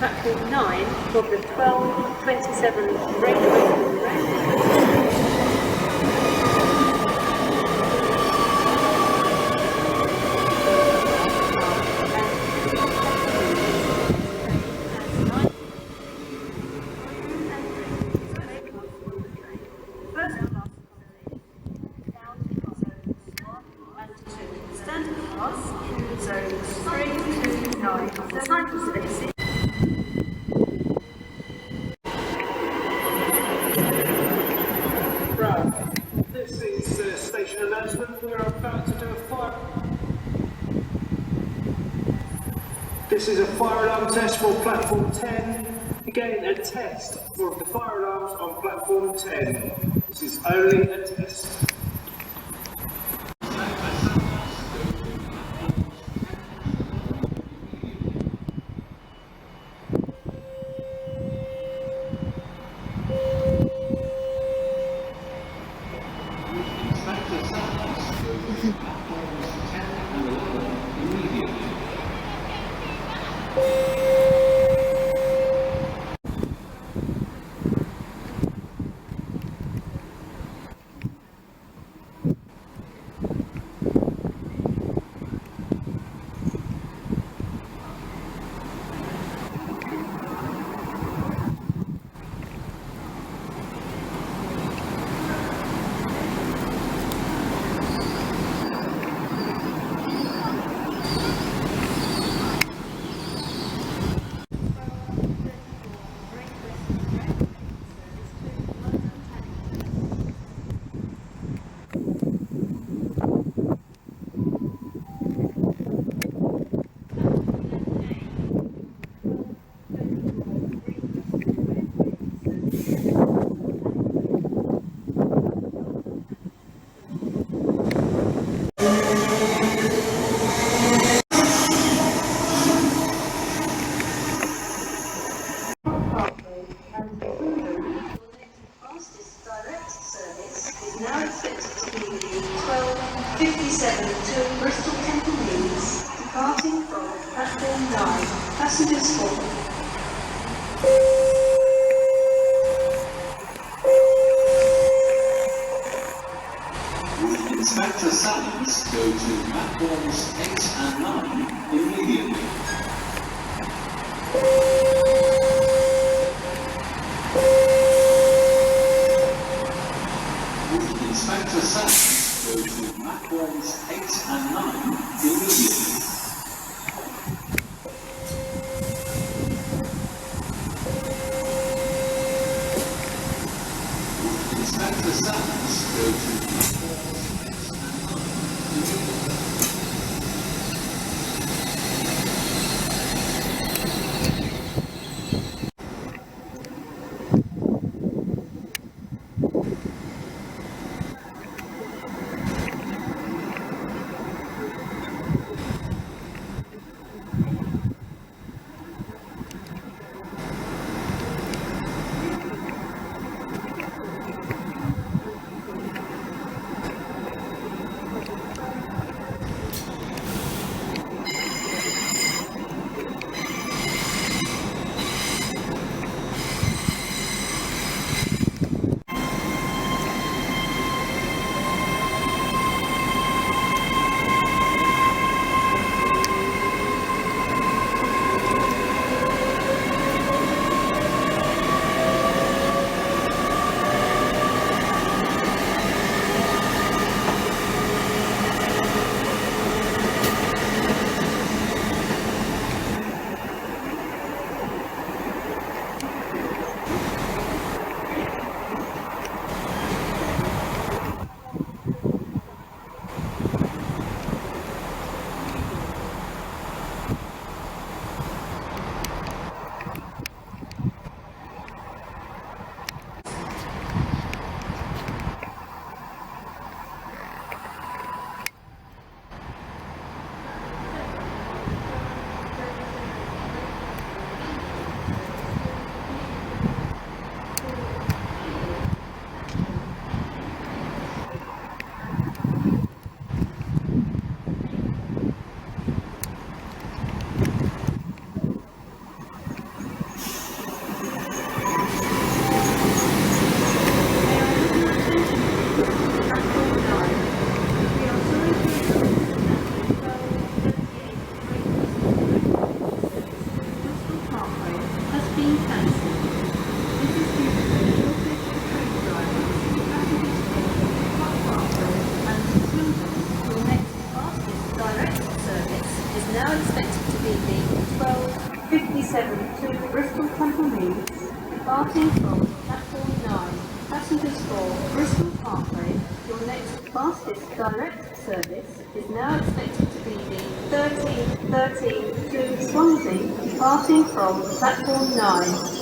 platform 9 for the 12:27 Great Western Railway. Standard class in zones 3 to 9. The cycle services. Right, this is the station announcement. We're about to do a fire. This is a fire alarm test for platform 10. Again, a test for the fire alarms on platform 10. This is only a test. Now expected to be the 12:57 to Bristol Temple Meads, departing from platform 9. Passengers for. Would Inspector Sallins go to platforms 8 and 9 immediately? Would Inspector Sallins go to platforms 8 and 9 immediately? Would Inspector Sallins go to platforms 8 and 9 immediately? been cancelled. This is due to the shortage of train drivers, passengers for Parkway and Swindon. Your next fastest direct service is now expected to be the 12:57 to Bristol Temple Meads, departing from platform 9. Passengers for Bristol Parkway, your next fastest direct service is now expected to be the 13:13 to Swansea, departing from platform 9.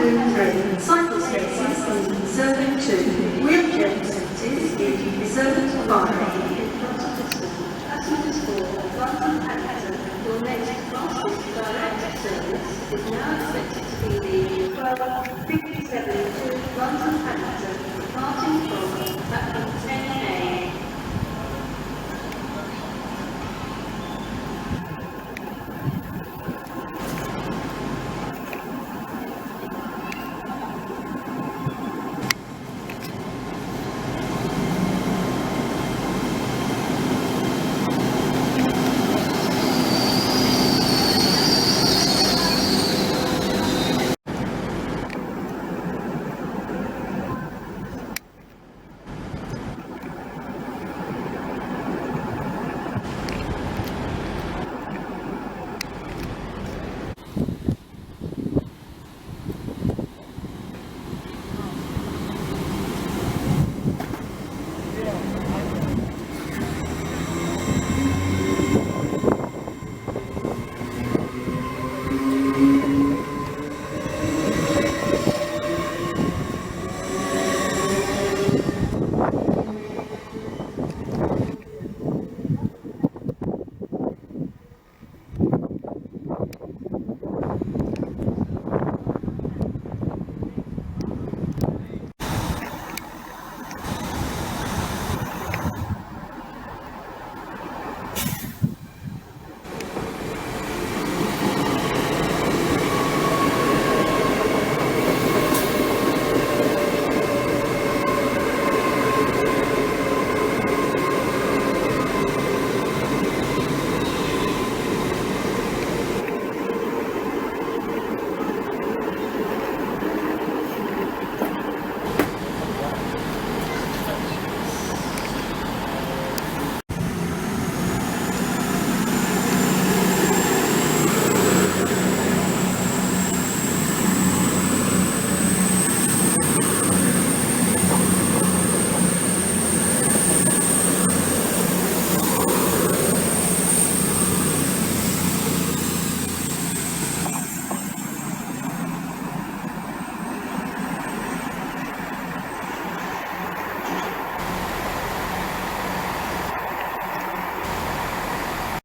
2, 3, cycle spaces is reserved 2, wheelchair facilities is reserved 5. Passengers for London Paddington, your next fastest direct service is now expected to be the 12:57 to London Paddington, departing from platform